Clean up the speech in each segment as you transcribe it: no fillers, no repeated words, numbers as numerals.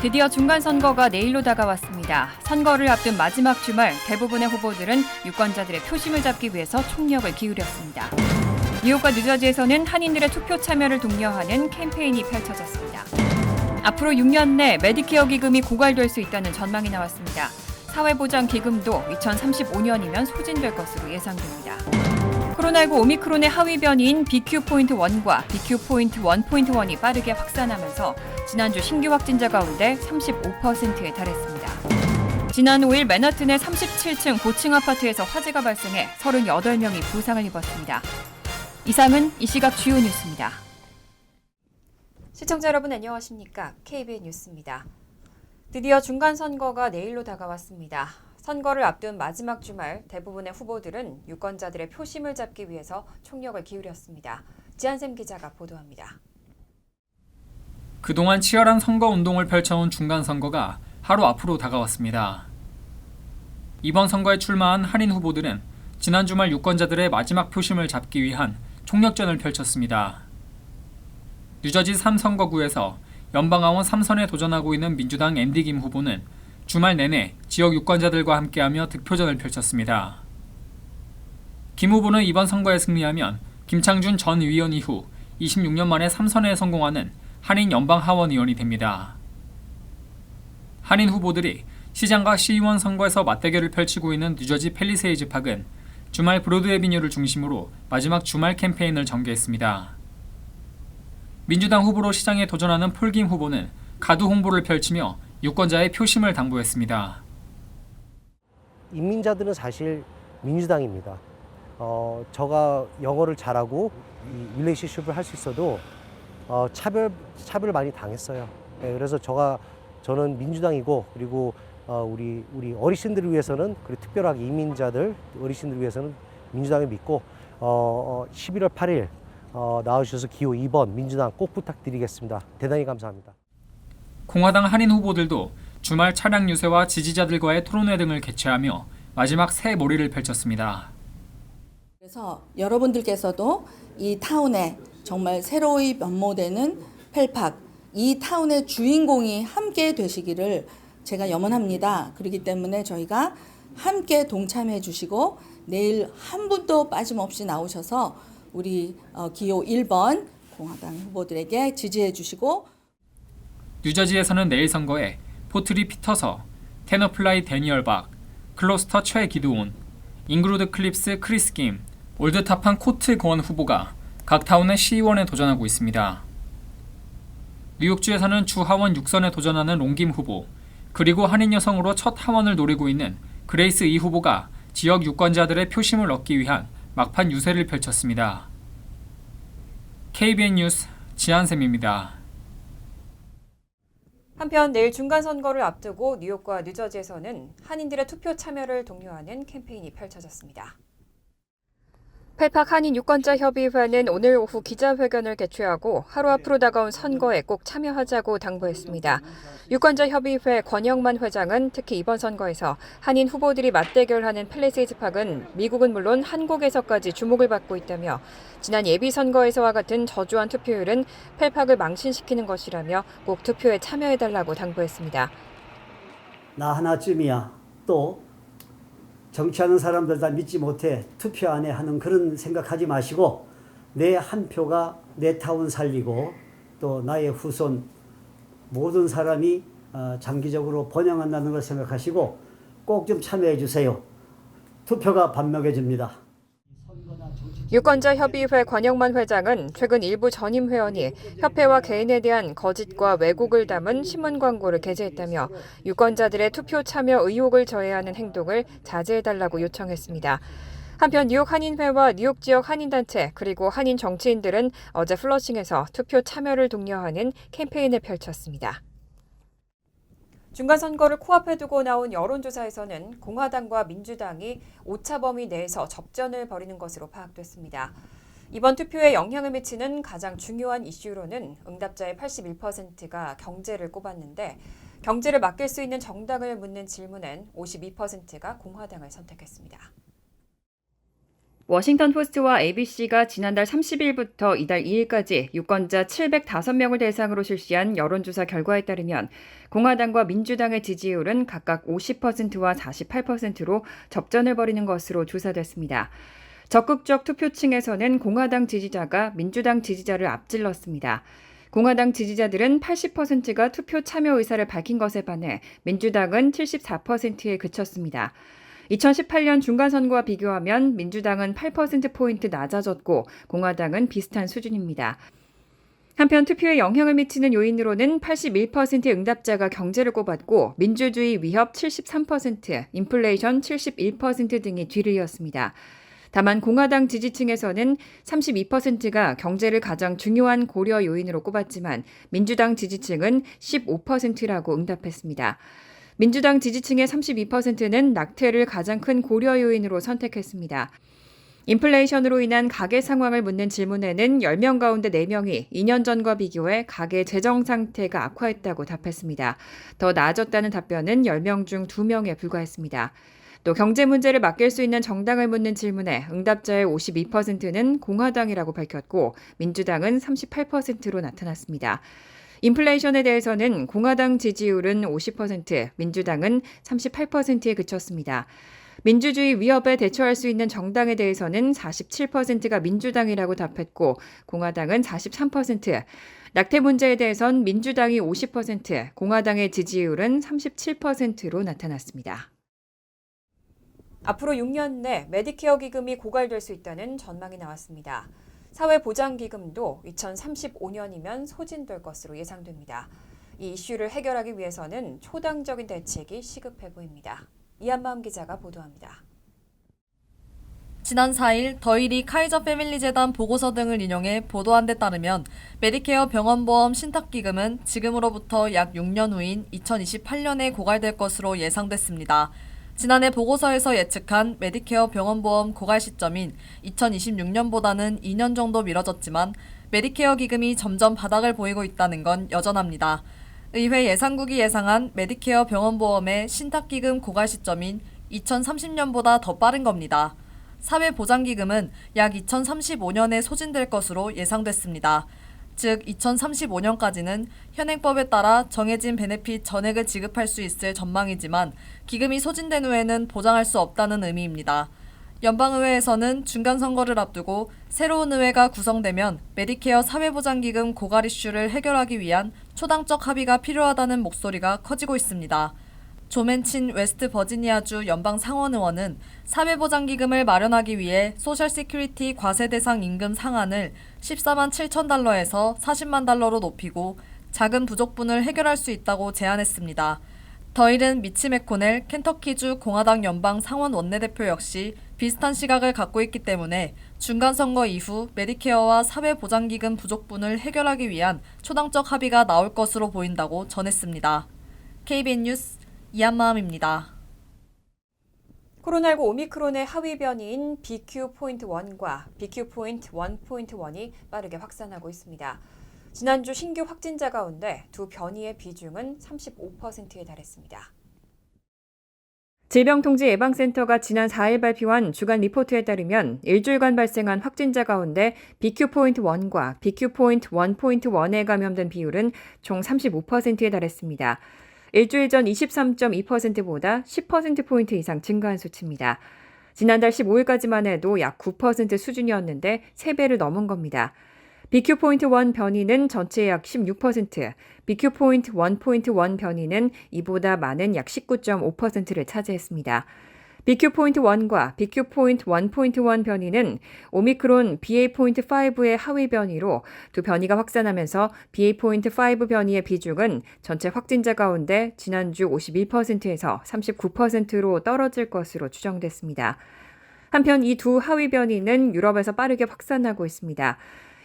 드디어 중간선거가 내일로 다가왔습니다. 선거를 앞둔 마지막 주말 대부분의 후보들은 유권자들의 표심을 잡기 위해서 총력을 기울였습니다. 뉴욕과 뉴저지에서는 한인들의 투표 참여를 독려하는 캠페인이 펼쳐졌습니다. 앞으로 6년 내 메디케어 기금이 고갈될 수 있다는 전망이 나왔습니다. 사회보장기금도 2035년이면 소진될 것으로 예상됩니다. 코로나19 오미크론의 하위 변이인 BQ.1과 BQ.1.1이 빠르게 확산하면서 지난주 신규 확진자 가운데 35%에 달했습니다. 지난 5일 맨하튼의 37층 고층 아파트에서 화재가 발생해 38명이 부상을 입었습니다. 이상은 이 시각 주요 뉴스입니다. 시청자 여러분 안녕하십니까? KBN 뉴스입니다. 드디어 중간선거가 내일로 다가왔습니다. 선거를 앞둔 마지막 주말 대부분의 후보들은 유권자들의 표심을 잡기 위해서 총력을 기울였습니다. 지한샘 기자가 보도합니다. 그동안 치열한 선거운동을 펼쳐온 중간선거가 하루 앞으로 다가왔습니다. 이번 선거에 출마한 한인 후보들은 지난 주말 유권자들의 마지막 표심을 잡기 위한 총력전을 펼쳤습니다. 뉴저지 3선거구에서 연방하원 3선에 도전하고 있는 민주당 앤디 김 후보는 주말 내내 지역 유권자들과 함께하며 득표전을 펼쳤습니다. 김 후보는 이번 선거에 승리하면 김창준 전 의원 이후 26년 만에 3선에 성공하는 한인 연방 하원 의원이 됩니다. 한인 후보들이 시장과 시의원 선거에서 맞대결을 펼치고 있는 뉴저지 팰리세이즈 팍은 주말 브로드 애비뉴를 중심으로 마지막 주말 캠페인을 전개했습니다. 민주당 후보로 시장에 도전하는 폴 김 후보는 가두 홍보를 펼치며 유권자의 표심을 당부했습니다. 인민자들은 사실 민주당입니다. 저가 영어를 잘하고 이 릴레이션십을 할 수 있어도 차별을 많이 당했어요. 네, 그래서 저는 민주당이고 그리고 우리 어르신들을 위해서는 그리고 특별하게 이민자들 어르신들을 위해서는 민주당을 믿고 11월 8일 나와주셔서 기호 2번 민주당 꼭 부탁드리겠습니다. 대단히 감사합니다. 공화당 한인 후보들도 주말 차량 유세와 지지자들과의 토론회 등을 개최하며 마지막 새 몰이를 펼쳤습니다. 그래서 여러분들께서도 이 타운에 정말 새로이 면모되는 펠팍, 이 타운의 주인공이 함께 되시기를 제가 염원합니다. 그렇기 때문에 저희가 함께 동참해 주시고 내일 한 분도 빠짐없이 나오셔서 우리 기호 1번 공화당 후보들에게 지지해 주시고 뉴저지에서는 내일 선거에 포트리 피터서, 테너플라이 데니얼 박, 클로스터 최 기드온, 잉그루드 클립스 크리스 김, 올드타판 코트 거원 후보가 각 타운의 시의원에 도전하고 있습니다. 뉴욕주에서는 주 하원 6선에 도전하는 롱김 후보, 그리고 한인 여성으로 첫 하원을 노리고 있는 그레이스 이 후보가 지역 유권자들의 표심을 얻기 위한 막판 유세를 펼쳤습니다. KBN 뉴스 지한샘입니다. 한편 내일 중간선거를 앞두고 뉴욕과 뉴저지에서는 한인들의 투표 참여를 독려하는 캠페인이 펼쳐졌습니다. 펠팍 한인 유권자 협의회는 오늘 오후 기자회견을 개최하고 하루 앞으로 다가온 선거에 꼭 참여하자고 당부했습니다. 유권자 협의회 권영만 회장은 특히 이번 선거에서 한인 후보들이 맞대결하는 팰리세이즈 팍은 미국은 물론 한국에서까지 주목을 받고 있다며 지난 예비선거에서와 같은 저조한 투표율은 펠팍을 망신시키는 것이라며 꼭 투표에 참여해달라고 당부했습니다. 나 하나쯤이야. 또 정치하는 사람들 다 믿지 못해 투표 안 해 하는 그런 생각하지 마시고 내 한 표가 내 타운 살리고 또 나의 후손 모든 사람이 장기적으로 번영한다는 걸 생각하시고 꼭 좀 참여해 주세요. 투표가 반명해집니다. 유권자협의회 권영만 회장은 최근 일부 전임 회원이 협회와 개인에 대한 거짓과 왜곡을 담은 신문 광고를 게재했다며 유권자들의 투표 참여 의혹을 저해하는 행동을 자제해달라고 요청했습니다. 한편 뉴욕 한인회와 뉴욕 지역 한인단체 그리고 한인 정치인들은 어제 플러싱에서 투표 참여를 독려하는 캠페인을 펼쳤습니다. 중간선거를 코앞에 두고 나온 여론조사에서는 공화당과 민주당이 오차 범위 내에서 접전을 벌이는 것으로 파악됐습니다. 이번 투표에 영향을 미치는 가장 중요한 이슈로는 응답자의 81%가 경제를 꼽았는데 경제를 맡길 수 있는 정당을 묻는 질문엔 52%가 공화당을 선택했습니다. 워싱턴 포스트와 ABC가 지난달 30일부터 이달 2일까지 유권자 705명을 대상으로 실시한 여론조사 결과에 따르면 공화당과 민주당의 지지율은 각각 50%와 48%로 접전을 벌이는 것으로 조사됐습니다. 적극적 투표층에서는 공화당 지지자가 민주당 지지자를 앞질렀습니다. 공화당 지지자들은 80%가 투표 참여 의사를 밝힌 것에 반해 민주당은 74%에 그쳤습니다. 2018년 중간선거와 비교하면 민주당은 8%포인트 낮아졌고 공화당은 비슷한 수준입니다. 한편 투표에 영향을 미치는 요인으로는 81%의 응답자가 경제를 꼽았고 민주주의 위협 73%, 인플레이션 71% 등이 뒤를 이었습니다. 다만 공화당 지지층에서는 32%가 경제를 가장 중요한 고려 요인으로 꼽았지만 민주당 지지층은 15%라고 응답했습니다. 민주당 지지층의 32%는 낙태를 가장 큰 고려 요인으로 선택했습니다. 인플레이션으로 인한 가계 상황을 묻는 질문에는 10명 가운데 4명이 2년 전과 비교해 가계 재정 상태가 악화했다고 답했습니다. 더 나아졌다는 답변은 10명 중 2명에 불과했습니다. 또 경제 문제를 맡길 수 있는 정당을 묻는 질문에 응답자의 52%는 공화당이라고 밝혔고 민주당은 38%로 나타났습니다. 인플레이션에 대해서는 공화당 지지율은 50%, 민주당은 38%에 그쳤습니다. 민주주의 위협에 대처할 수 있는 정당에 대해서는 47%가 민주당이라고 답했고 공화당은 43%, 낙태 문제에 대해선 민주당이 50%, 공화당의 지지율은 37%로 나타났습니다. 앞으로 6년 내 메디케어 기금이 고갈될 수 있다는 전망이 나왔습니다. 사회보장기금도 2035년이면 소진될 것으로 예상됩니다. 이 이슈를 해결하기 위해서는 초당적인 대책이 시급해 보입니다. 이한마음 기자가 보도합니다. 지난 4일 더일이 카이저 패밀리 재단 보고서 등을 인용해 보도한 데 따르면 메디케어 병원보험 신탁기금은 지금으로부터 약 6년 후인 2028년에 고갈될 것으로 예상됐습니다. 지난해 보고서에서 예측한 메디케어 병원보험 고갈 시점인 2026년보다는 2년 정도 미뤄졌지만 메디케어 기금이 점점 바닥을 보이고 있다는 건 여전합니다. 의회 예산국이 예상한 메디케어 병원보험의 신탁기금 고갈 시점인 2030년보다 더 빠른 겁니다. 사회보장기금은 약 2035년에 소진될 것으로 예상됐습니다. 즉 2035년까지는 현행법에 따라 정해진 베네핏 전액을 지급할 수 있을 전망이지만 기금이 소진된 후에는 보장할 수 없다는 의미입니다. 연방의회에서는 중간선거를 앞두고 새로운 의회가 구성되면 메디케어 사회보장기금 고갈 이슈를 해결하기 위한 초당적 합의가 필요하다는 목소리가 커지고 있습니다. 조 맨친 웨스트 버지니아주 연방 상원의원은 사회보장기금을 마련하기 위해 소셜 시큐리티 과세 대상 임금 상한을 14만 7천 달러에서 40만 달러로 높이고 자금 부족분을 해결할 수 있다고 제안했습니다. 더일은 미치 맥코넬 켄터키주 공화당 연방 상원 원내대표 역시 비슷한 시각을 갖고 있기 때문에 중간선거 이후 메디케어와 사회보장기금 부족분을 해결하기 위한 초당적 합의가 나올 것으로 보인다고 전했습니다. KBN 뉴스 이한마음입니다. 코로나19 오미크론의 하위 변이인 BQ.1과 BQ.1.1이 빠르게 확산하고 있습니다. 지난주 신규 확진자 가운데 두 변이의 비중은 35%에 달했습니다. 질병통제예방센터가 지난 4일 발표한 주간 리포트에 따르면 일주일간 발생한 확진자 가운데 BQ.1과 BQ.1.1에 감염된 비율은 총 35%에 달했습니다. 일주일 전 23.2%보다 10%포인트 이상 증가한 수치입니다. 지난달 15일까지만 해도 약 9% 수준이었는데 3배를 넘은 겁니다. BQ.1 변이는 전체의 약 16%, BQ.1.1 변이는 이보다 많은 약 19.5%를 차지했습니다. BQ.1과 BQ.1.1 변이는 오미크론 BA.5의 하위 변이로 두 변이가 확산하면서 BA.5 변이의 비중은 전체 확진자 가운데 지난주 51%에서 39%로 떨어질 것으로 추정됐습니다. 한편 이 두 하위 변이는 유럽에서 빠르게 확산하고 있습니다.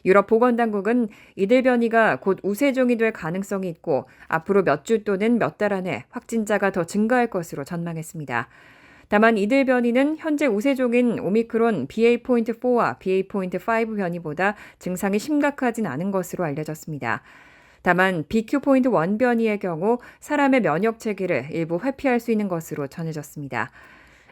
유럽 보건당국은 이들 변이가 곧 우세종이 될 가능성이 있고 앞으로 몇 주 또는 몇 달 안에 확진자가 더 증가할 것으로 전망했습니다. 다만 이들 변이는 현재 우세종인 오미크론 BA.4와 BA.5 변이보다 증상이 심각하진 않은 것으로 알려졌습니다. 다만 BQ.1 변이의 경우 사람의 면역 체계를 일부 회피할 수 있는 것으로 전해졌습니다.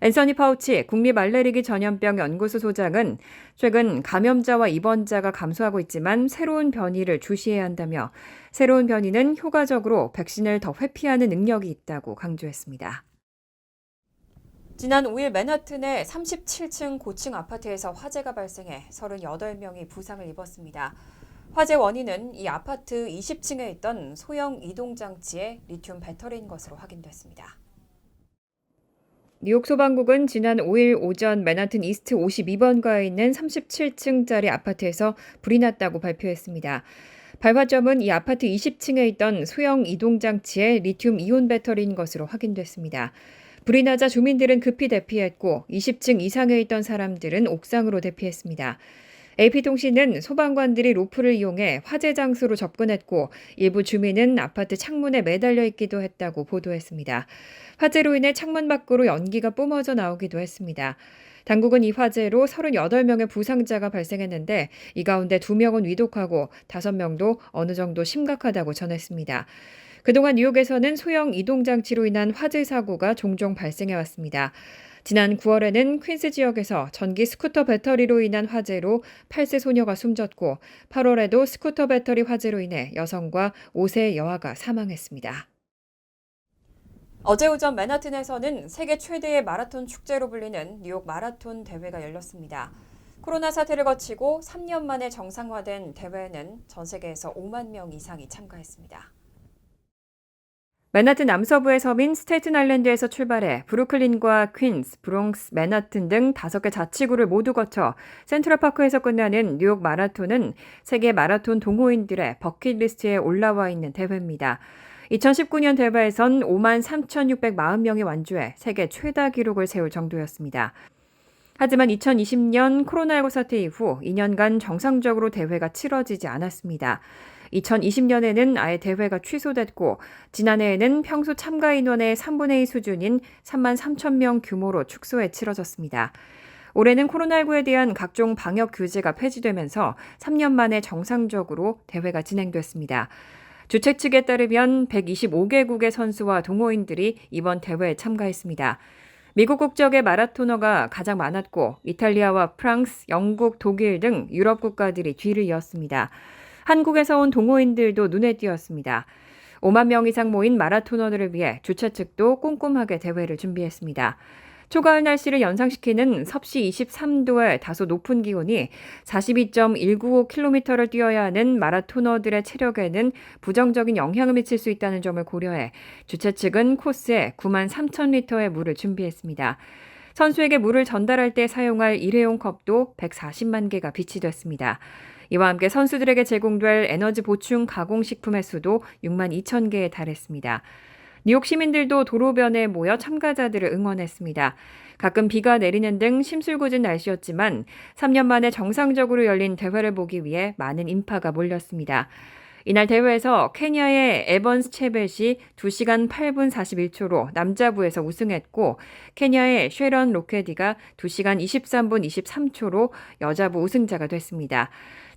앤서니 파우치 국립알레르기 전염병 연구소 소장은 최근 감염자와 입원자가 감소하고 있지만 새로운 변이를 주시해야 한다며 새로운 변이는 효과적으로 백신을 더 회피하는 능력이 있다고 강조했습니다. 지난 5일 맨하튼의 37층 고층 아파트에서 화재가 발생해 38명이 부상을 입었습니다. 화재 원인은 이 아파트 20층에 있던 소형 이동장치의 리튬 배터리인 것으로 확인됐습니다. 뉴욕 소방국은 지난 5일 오전 맨하튼 이스트 52번가에 있는 37층짜리 아파트에서 불이 났다고 발표했습니다. 발화점은 이 아파트 20층에 있던 소형 이동장치의 리튬 이온 배터리인 것으로 확인됐습니다. 불이 나자 주민들은 급히 대피했고 20층 이상에 있던 사람들은 옥상으로 대피했습니다. AP통신은 소방관들이 로프를 이용해 화재 장소로 접근했고 일부 주민은 아파트 창문에 매달려 있기도 했다고 보도했습니다. 화재로 인해 창문 밖으로 연기가 뿜어져 나오기도 했습니다. 당국은 이 화재로 38명의 부상자가 발생했는데 이 가운데 2명은 위독하고 5명도 어느 정도 심각하다고 전했습니다. 그동안 뉴욕에서는 소형 이동장치로 인한 화재 사고가 종종 발생해왔습니다. 지난 9월에는 퀸스 지역에서 전기 스쿠터 배터리로 인한 화재로 8세 소녀가 숨졌고 8월에도 스쿠터 배터리 화재로 인해 여성과 5세 여아가 사망했습니다. 어제 오전 맨하튼에서는 세계 최대의 마라톤 축제로 불리는 뉴욕 마라톤 대회가 열렸습니다. 코로나 사태를 거치고 3년 만에 정상화된 대회에는 전 세계에서 5만 명 이상이 참가했습니다. 맨하튼 남서부의 섬인 스테이튼 아일랜드에서 출발해 브루클린과 퀸스, 브롱스, 맨하튼 등 5개 자치구를 모두 거쳐 센트럴파크에서 끝나는 뉴욕 마라톤은 세계 마라톤 동호인들의 버킷리스트에 올라와 있는 대회입니다. 2019년 대회에선 5만 3,640명이 완주해 세계 최다 기록을 세울 정도였습니다. 하지만 2020년 코로나19 사태 이후 2년간 정상적으로 대회가 치러지지 않았습니다. 2020년에는 아예 대회가 취소됐고 지난해에는 평소 참가 인원의 3분의 2 수준인 3만 3천 명 규모로 축소해 치러졌습니다. 올해는 코로나19에 대한 각종 방역 규제가 폐지되면서 3년 만에 정상적으로 대회가 진행됐습니다. 주최 측에 따르면 125개국의 선수와 동호인들이 이번 대회에 참가했습니다. 미국 국적의 마라토너가 가장 많았고 이탈리아와 프랑스, 영국, 독일 등 유럽 국가들이 뒤를 이었습니다. 한국에서 온 동호인들도 눈에 띄었습니다. 5만 명 이상 모인 마라토너들을 위해 주최 측도 꼼꼼하게 대회를 준비했습니다. 초가을 날씨를 연상시키는 섭씨 23도의 다소 높은 기온이 42.195km를 뛰어야 하는 마라토너들의 체력에는 부정적인 영향을 미칠 수 있다는 점을 고려해 주최 측은 코스에 9만 3천 리터의 물을 준비했습니다. 선수에게 물을 전달할 때 사용할 일회용 컵도 140만 개가 비치됐습니다. 이와 함께 선수들에게 제공될 에너지 보충 가공식품의 수도 6만 2천 개에 달했습니다. 뉴욕 시민들도 도로변에 모여 참가자들을 응원했습니다. 가끔 비가 내리는 등 심술궂은 날씨였지만 3년 만에 정상적으로 열린 대회를 보기 위해 많은 인파가 몰렸습니다. 이날 대회에서 케냐의 에번스 체벳이 2시간 8분 41초로 남자부에서 우승했고 케냐의 쉐런 로케디가 2시간 23분 23초로 여자부 우승자가 됐습니다.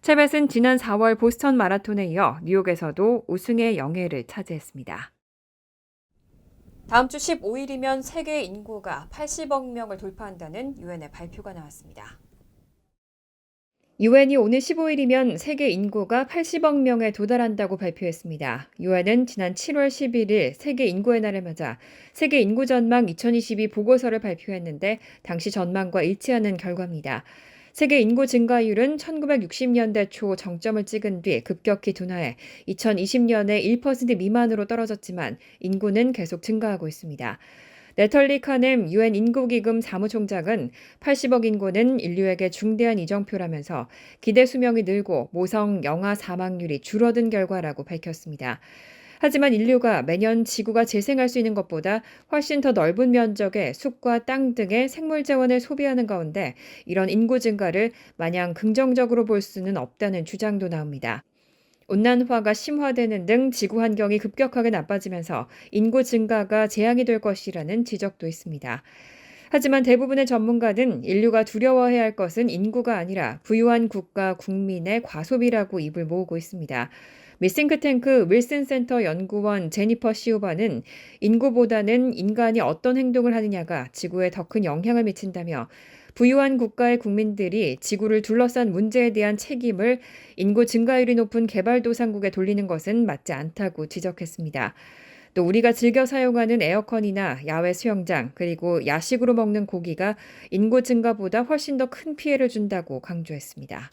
체벳은 지난 4월 보스턴 마라톤에 이어 뉴욕에서도 우승의 영예를 차지했습니다. 다음 주 15일이면 세계 인구가 80억 명을 돌파한다는 유엔의 발표가 나왔습니다. 유엔이 오늘 15일이면 세계 인구가 80억 명에 도달한다고 발표했습니다. 유엔은 지난 7월 11일 세계 인구의 날을 맞아 세계 인구 전망 2022 보고서를 발표했는데 당시 전망과 일치하는 결과입니다. 세계 인구 증가율은 1960년대 초 정점을 찍은 뒤 급격히 둔화해 2020년에 1% 미만으로 떨어졌지만 인구는 계속 증가하고 있습니다. 네털리 카넴 유엔 인구기금 사무총장은 80억 인구는 인류에게 중대한 이정표라면서 기대 수명이 늘고 모성 영아 사망률이 줄어든 결과라고 밝혔습니다. 하지만 인류가 매년 지구가 재생할 수 있는 것보다 훨씬 더 넓은 면적의 숲과 땅 등의 생물 자원을 소비하는 가운데 이런 인구 증가를 마냥 긍정적으로 볼 수는 없다는 주장도 나옵니다. 온난화가 심화되는 등 지구 환경이 급격하게 나빠지면서 인구 증가가 재앙이 될 것이라는 지적도 있습니다. 하지만 대부분의 전문가는 인류가 두려워해야 할 것은 인구가 아니라 부유한 국가 국민의 과소비라고 입을 모으고 있습니다. 미 싱크탱크 윌슨 센터 연구원 제니퍼 시오바는 인구보다는 인간이 어떤 행동을 하느냐가 지구에 더 큰 영향을 미친다며 부유한 국가의 국민들이 지구를 둘러싼 문제에 대한 책임을 인구 증가율이 높은 개발도상국에 돌리는 것은 맞지 않다고 지적했습니다. 또 우리가 즐겨 사용하는 에어컨이나 야외 수영장 그리고 야식으로 먹는 고기가 인구 증가보다 훨씬 더 큰 피해를 준다고 강조했습니다.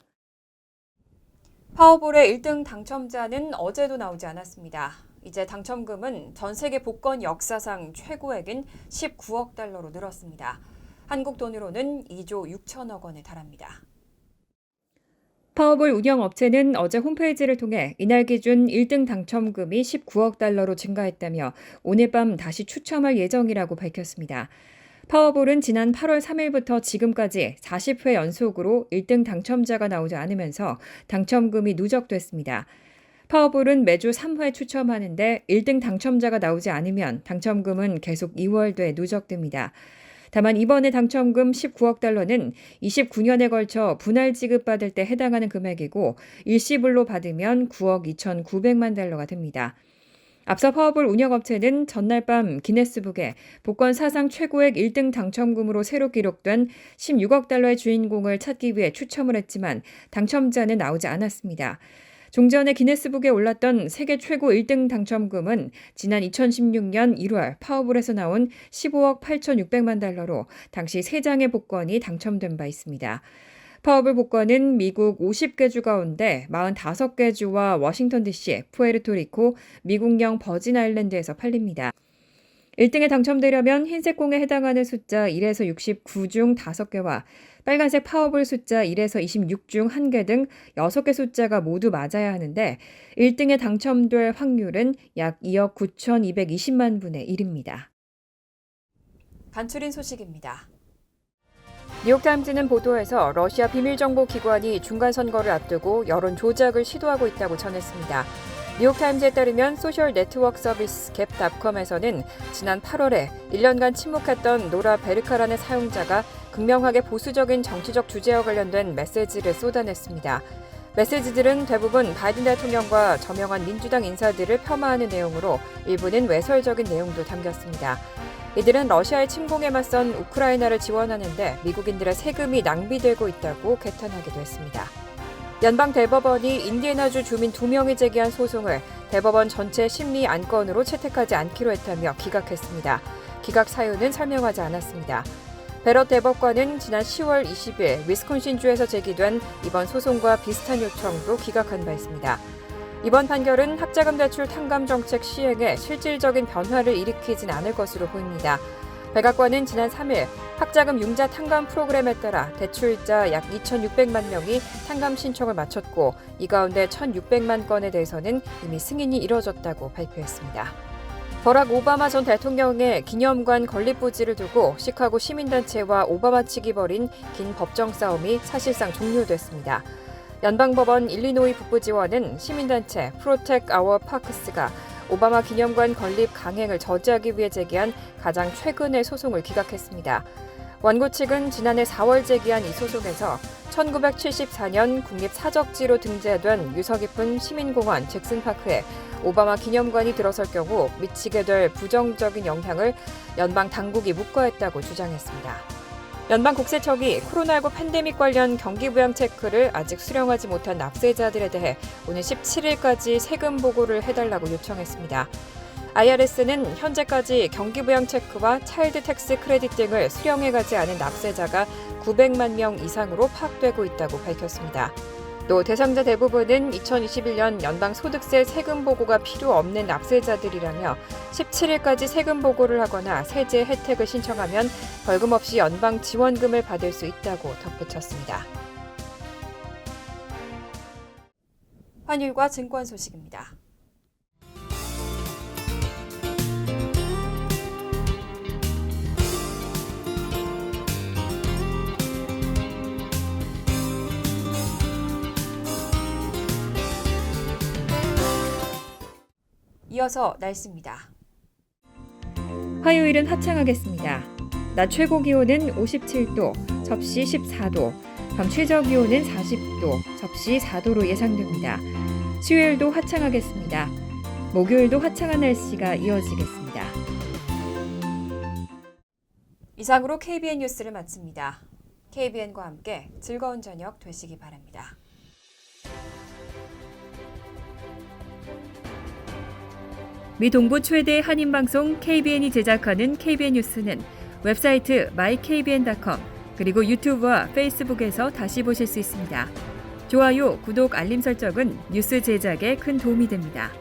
파워볼의 1등 당첨자는 어제도 나오지 않았습니다. 이제 당첨금은 전 세계 복권 역사상 최고액인 19억 달러로 늘었습니다. 한국 돈으로는 2조 6천억 원에 달합니다. 파워볼 운영업체는 어제 홈페이지를 통해 이날 기준 1등 당첨금이 19억 달러로 증가했다며 오늘 밤 다시 추첨할 예정이라고 밝혔습니다. 파워볼은 지난 8월 3일부터 지금까지 40회 연속으로 1등 당첨자가 나오지 않으면서 당첨금이 누적됐습니다. 파워볼은 매주 3회 추첨하는데 1등 당첨자가 나오지 않으면 당첨금은 계속 2월돼 누적됩니다. 다만 이번에 당첨금 19억 달러는 29년에 걸쳐 분할 지급받을 때 해당하는 금액이고 일시불로 받으면 9억 2,900만 달러가 됩니다. 앞서 파워볼 운영업체는 전날 밤 기네스북에 복권 사상 최고액 1등 당첨금으로 새로 기록된 16억 달러의 주인공을 찾기 위해 추첨을 했지만 당첨자는 나오지 않았습니다. 종전에 기네스북에 올랐던 세계 최고 1등 당첨금은 지난 2016년 1월 파워볼에서 나온 15억 8,600만 달러로 당시 3장의 복권이 당첨된 바 있습니다. 파워볼 복권은 미국 50개 주 가운데 45개 주와 워싱턴 DC, 푸에르토리코, 미국령 버진 아일랜드에서 팔립니다. 1등에 당첨되려면 흰색 공에 해당하는 숫자 1에서 69 중 5개와 빨간색 파워볼 숫자 1에서 26 중 1개 등 6개 숫자가 모두 맞아야 하는데 1등에 당첨될 확률은 약 2억 9,220만 분의 1입니다. 간추린 소식입니다. 뉴욕타임즈는 보도에서 러시아 비밀정보기관이 중간선거를 앞두고 여론 조작을 시도하고 있다고 전했습니다. 뉴욕타임즈에 따르면 소셜 네트워크 서비스 갭닷컴에서는 지난 8월에 1년간 침묵했던 노라 베르카라는 사용자가 극명하게 보수적인 정치적 주제와 관련된 메시지를 쏟아냈습니다. 메시지들은 대부분 바이든 대통령과 저명한 민주당 인사들을 폄하하는 내용으로 일부는 외설적인 내용도 담겼습니다. 이들은 러시아의 침공에 맞선 우크라이나를 지원하는데 미국인들의 세금이 낭비되고 있다고 개탄하기도 했습니다. 연방 대법원이 인디애나주 주민 2명이 제기한 소송을 대법원 전체 심리 안건으로 채택하지 않기로 했다며 기각했습니다. 기각 사유는 설명하지 않았습니다. 베럿 대법관은 지난 10월 20일 위스콘신주에서 제기된 이번 소송과 비슷한 요청도 기각한 바 있습니다. 이번 판결은 학자금 대출 탕감 정책 시행에 실질적인 변화를 일으키진 않을 것으로 보입니다. 백악관은 지난 3일 학자금 융자 탕감 프로그램에 따라 대출자 약 2,600만 명이 탕감 신청을 마쳤고 이 가운데 1,600만 건에 대해서는 이미 승인이 이뤄졌다고 발표했습니다. 버락 오바마 전 대통령의 기념관 건립 부지를 두고 시카고 시민단체와 오바마 측이 벌인 긴 법정 싸움이 사실상 종료됐습니다. 연방법원 일리노이 북부지원은 시민단체 프로텍 아워 파크스가 오바마 기념관 건립 강행을 저지하기 위해 제기한 가장 최근의 소송을 기각했습니다. 원고 측은 지난해 4월 제기한 이 소송에서 1974년 국립사적지로 등재된 유서 깊은 시민공원 잭슨파크에 오바마 기념관이 들어설 경우 미치게 될 부정적인 영향을 연방 당국이 묵과했다고 주장했습니다. 연방국세청이 코로나19 팬데믹 관련 경기부양 체크를 아직 수령하지 못한 납세자들에 대해 오늘 17일까지 세금 보고를 해달라고 요청했습니다. IRS는 현재까지 경기부양 체크와 차일드 텍스 크레딧 등을 수령해가지 않은 납세자가 900만 명 이상으로 파악되고 있다고 밝혔습니다. 또 대상자 대부분은 2021년 연방소득세 세금 보고가 필요 없는 납세자들이라며 17일까지 세금 보고를 하거나 세제 혜택을 신청하면 벌금 없이 연방 지원금을 받을 수 있다고 덧붙였습니다. 환율과 증권 소식입니다. 이어서 날씨입니다. 화요일은 화창하겠습니다. 낮 최고 기온은 57도, 접시 14도, 밤 최저 기온은 40도, 접시 4도로 예상됩니다. 수요일도 화창하겠습니다. 목요일도 화창한 날씨가 이어지겠습니다. 이상으로 KBN 뉴스를 마칩니다. KBN과 함께 즐거운 저녁 되시기 바랍니다. 미 동부 최대 한인방송 KBN이 제작하는 KBN 뉴스는 웹사이트 mykbn.com 그리고 유튜브와 페이스북에서 다시 보실 수 있습니다. 좋아요, 구독, 알림 설정은 뉴스 제작에 큰 도움이 됩니다.